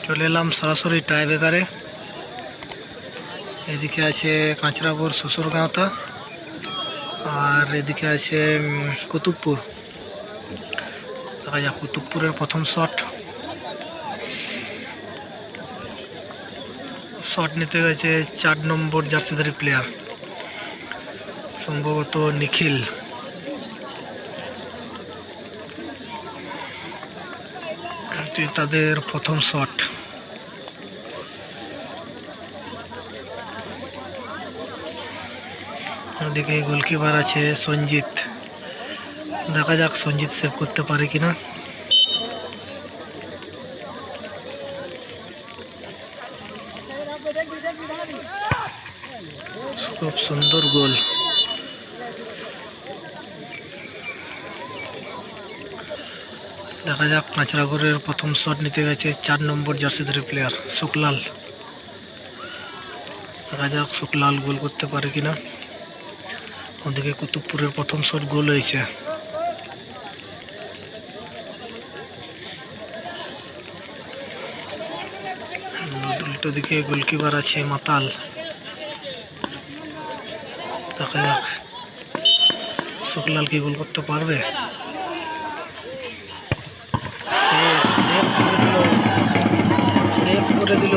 চলে এলাম সরাসরি টাইব্রেকারে। এদিকে আছে কাঁচরাপুর শ্বশুরগাঁওতা, আর এদিকে আছে কুতুবপুর। দেখা যাক কুতুবপুরের প্রথম শট নিতে গেছে 4 নম্বর জার্সিধারী প্লেয়ার, সম্ভবত নিখিল। তাদের প্রথম শট। ওদিকে গোলকিপার আছে সঞ্জিত। দেখা যাক সঞ্জিত সেভ করতে পারে কিনা। খুব সুন্দর গোল। দেখা যাক কাঁচরাপুরের প্রথম শট নিতে গেছে 4 নম্বর জার্সিধারী প্লেয়ার শুকলাল। দেখা যাক শুকলাল গোল করতে পারে কিনা। ওদিকে কুতুবপুরের প্রথম শট গোল হয়েছে। উল্টো দিকে গোলকিপার আছে মাতাল। দেখা যাক শুকলাল কি গোল করতে পারবে। সেভ করে দিল।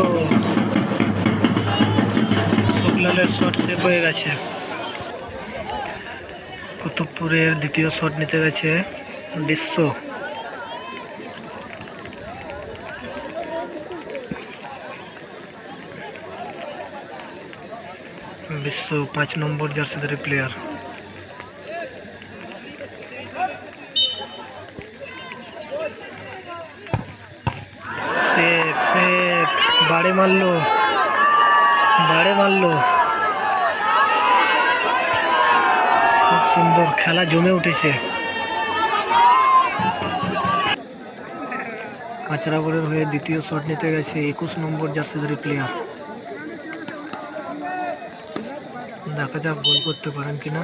শুকলালের শট সেভ হয়ে গেছে। কুতুবপুরের দ্বিতীয় শট নিতে গেছে বিশ্ব। বিশ্ব 5 নম্বর জার্সিধারী প্লেয়ার। সেভ সেভ, বাড়ে মারলো। খুব সুন্দর, খেলা জমে উঠেছে। কাঁচরাপুরের হয়ে দ্বিতীয় শট নিতে গেছে 21 নম্বর জার্সিধারী প্লেয়ার। দেখা যাক গোল করতে পারেন কিনা।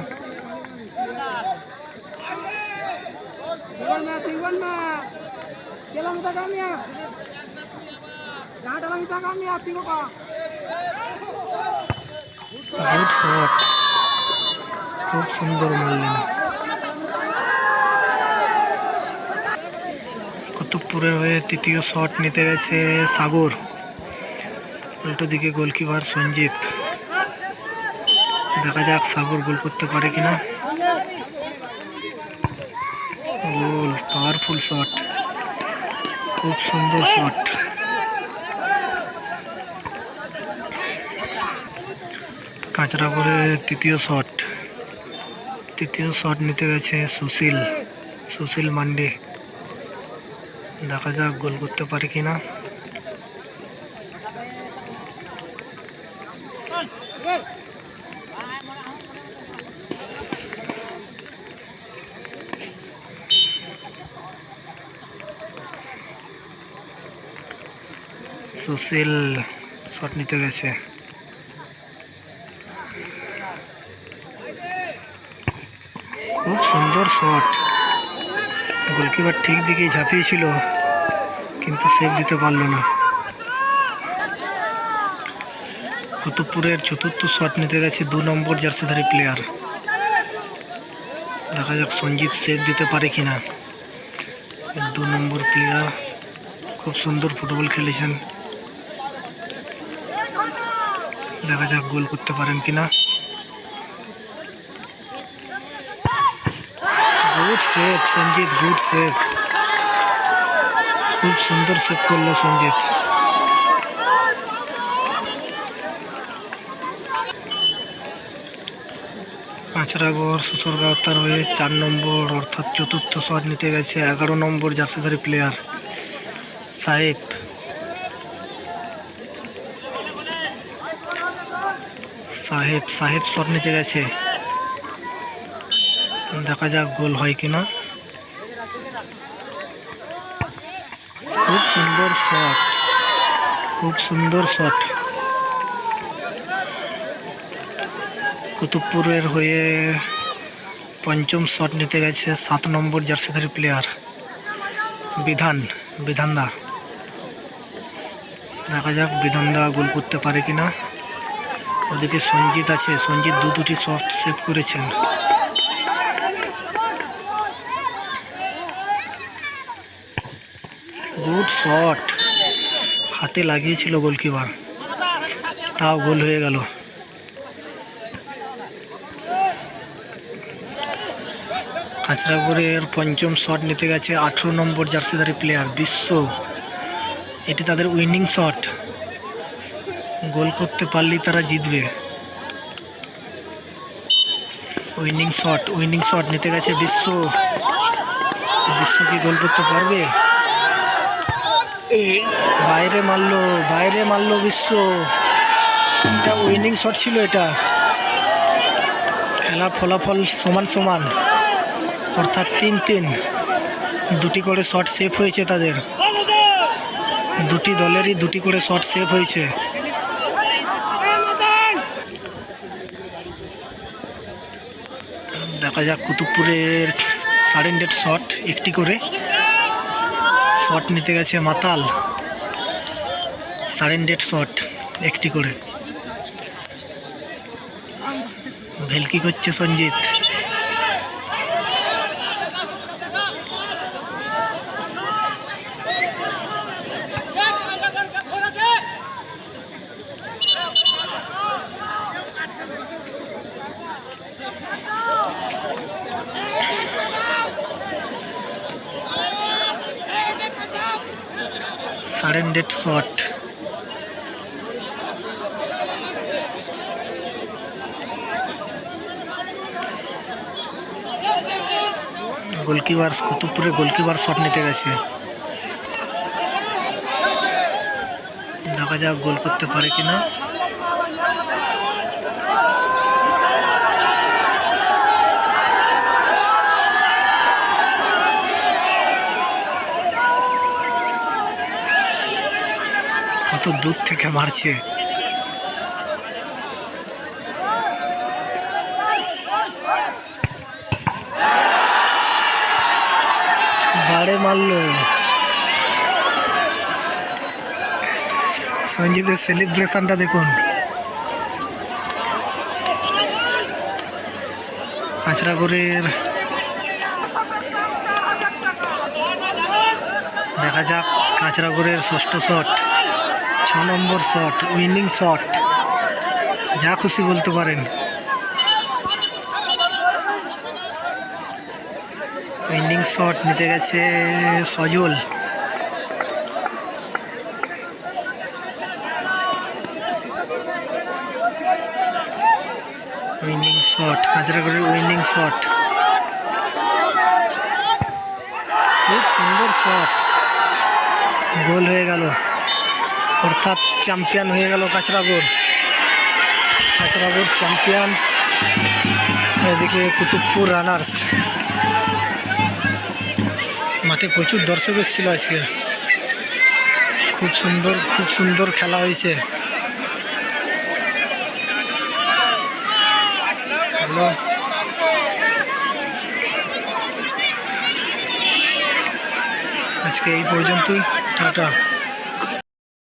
গুড শট, খুব সুন্দর মারলেন। কুতুবপুরের হয়ে তৃতীয় শট নিতে গেছে সাগর। উল্টো দিকে গোলকিপার সঞ্জিত। দেখা যাক সাগর গোল করতে পারে কিনা। গোল, পাওয়ারফুল শট, খুব সুন্দর শট। কাঁচরাপুরে তৃতীয় শট নিতে গেছে সুশীল মান্ডি। দেখা যাক গোল করতে পারে কিনা। সুশীল শট নিতে গেছে। খুব সুন্দর শট। গোলকিপার ঠিক দিকেই ঝাঁপিয়েছিল, কিন্তু সেভ দিতে পারল না। কুতুবপুরের চতুর্থ শট নিতে গেছে 2 নম্বর জার্সিধারী প্লেয়ার। দেখা যাক সঞ্জিত সেভ দিতে পারে কিনা। 2 নম্বর প্লেয়ার খুব সুন্দর ফুটবল খেলেছেন। দেখা যাক গোল করতে পারেন কিনা। Good save Sanjit, good save, খুব সুন্দর সেভ করলো সঞ্জিত। কাঁচরাগড় শ্বশুরগাঁওতার হয়ে 4 নম্বর অর্থাৎ চতুর্থ শট নিতে গেছে 11 নম্বর জার্সিধারী প্লেয়ার সাহেব শট নিতে গেছে। দেখা যাক গোল হয় কিনা। খুব সুন্দর শট। কুতুবপুরের হয়ে পঞ্চম শট নিতে গেছে 7 নম্বর জার্সিধারী প্লেয়ার বিধানদা। দেখা যাক বিধানদা গোল করতে পারে কিনা। ওদিকে সঞ্জিত আছে, সঞ্জিত দুটি সফট সেভ করেছেন। গুড শট, হাতে লাগিয়েছিল গোলকিপার, তাও গোল হয়ে গেল। কাঁচরাগড়ের পঞ্চম শট নিতে গেছে 18 নম্বর জার্সিধারী প্লেয়ার বিশ্ব। এটি তাদের উইনিং শট, গোল করতে পারলেই তারা জিতবে। উইনিং শট নিতে গেছে বিশ্ব। বিশ্ব কি গোল করতে পারবে? বাইরে মারলো বিশ্ব। এটা উইনিং শট ছিল। এটা খেলার ফলাফল সমান, অর্থাৎ 3-3। দুটি করে শট সেভ হয়েছে তাদের, দুটি দলেরই দুটি করে শট সেভ হয়েছে। দেখা যাক কুতুবপুরের সারেন্ডেড শট, একটি করে শট নিতে গেছে মাতাল। সারেন্ডেড শট একটি করে, ভেলকি করছে সঞ্জিত। সারেন্ডেড শট, গোলকিপার কুতুবপুরে গোলকিপার শট নিতে গেছে। দেখা যাক গোল করতে পারে কিনা। কত দূর থেকে মারছে। বাড়ে মারলো। সঞ্জিতের সেলিব্রেশনটা দেখুন। কাঁচরাগড়ের দেখা যাক কাঁচরাগড়ের ষষ্ঠ শট, 6 নম্বর শট, উইনিং শট, যা খুশি বলতে পারেন। উইনিং শট নিতে গেছে সজল। উইনিং শট, কাঁচরাগড়ের উইনিং শট, খুব সুন্দর শট, গোল হয়ে গেল, অর্থাৎ চ্যাম্পিয়ন হয়ে গেল কাঁচরাগড়। কাঁচরাগড় চ্যাম্পিয়ন। এদিকে কুতুবপুর রানার্স। মাঠে প্রচুর দর্শক এসেছিল আজকে, খুব সুন্দর খেলা হয়েছে। হ্যালো, আজকে এই পর্যন্তই, টাটা।